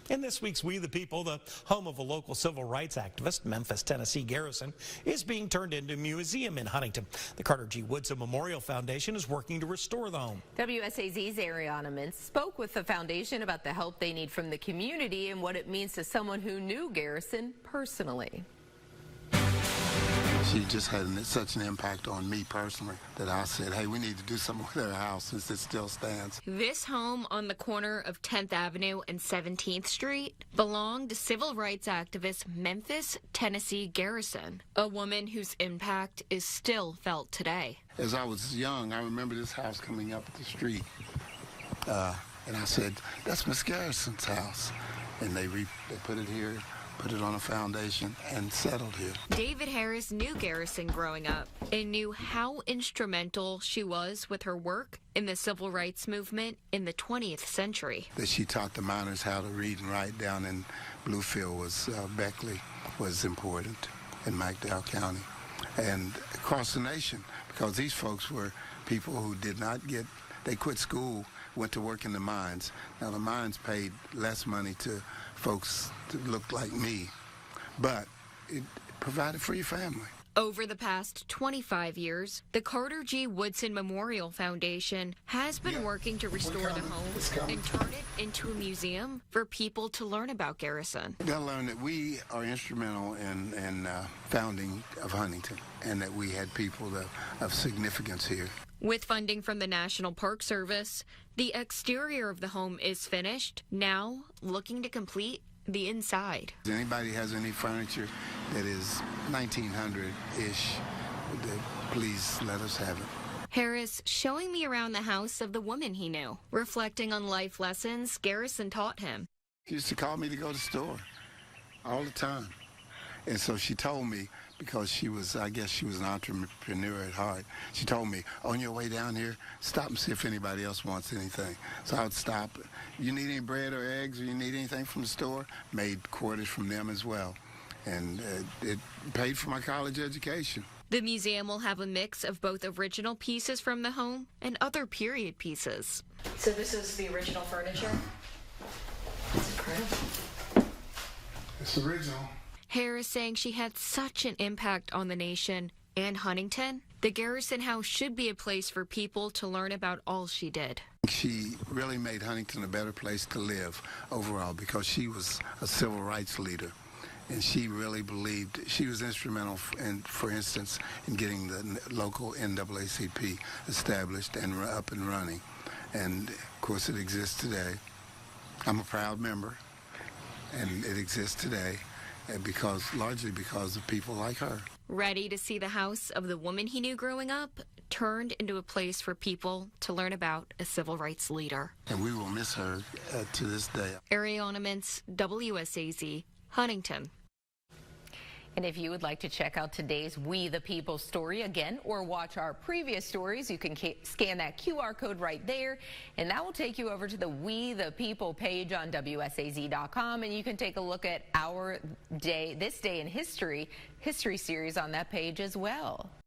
In this week's We the People, the home of a local civil rights activist, Memphis, Tennessee Garrison, is being turned into a museum in Huntington. The Carter G. Woodson Memorial Foundation is working to restore the home. WSAZ's Ariana Mintz spoke with the foundation about the help they need from the community and what it means to someone who knew Garrison personally. She just had such an impact on me personally that I said, hey, we need to do something with her house since it still stands. This home on the corner of 10th Avenue and 17th Street belonged to civil rights activist Memphis, Tennessee Garrison, a woman whose impact is still felt today. As I was young, I remember this house coming up the street, and I said, that's Miss Garrison's house. And they put it here, put it on a foundation, and settled here. David Harris knew Garrison growing up and knew how instrumental she was with her work in the civil rights movement in the 20th century. That she taught the miners how to read and write down in Bluefield Beckley was important in McDowell County and across the nation, because these folks were people who they quit school, went to work in the mines. Now the mines paid less money to folks that looked like me, but it provided for your family. Over the past 25 years, the Carter G. Woodson Memorial Foundation has been working to restore the home and turn it into a museum for people to learn about Garrison. They'll learn that we are instrumental in founding of Huntington and that we had people of significance here. With funding from the National Park Service, the exterior of the home is finished, now looking to complete the inside. If anybody has any furniture that is 1900-ish, please let us have it. Harris showing me around the house of the woman he knew, reflecting on life lessons Garrison taught him. She used to call me to go to the store all the time. And so she told me, because I guess she was an entrepreneur at heart, she told me, on your way down here, stop and see if anybody else wants anything. So I would stop. You need any bread or eggs, or you need anything from the store? Made quarters from them as well. And it paid for my college education. The museum will have a mix of both original pieces from the home and other period pieces. So this is the original furniture? It's incredible. It's original. Harris saying she had such an impact on the nation and Huntington, the Garrison House should be a place for people to learn about all she did. She really made Huntington a better place to live overall because she was a civil rights leader. And she really believed, she was instrumental, for instance, in getting the local NAACP established and up and running. And, of course, it exists today. I'm a proud member, and it exists today largely because of people like her. Ready to see the house of the woman he knew growing up turned into a place for people to learn about a civil rights leader. And we will miss her to this day. Ariana Mintz, WSAZ, Huntington. And if you would like to check out today's We the People story again or watch our previous stories, you can scan that QR code right there, and that will take you over to the We the People page on WSAZ.com, and you can take a look at our This Day in History series on that page as well.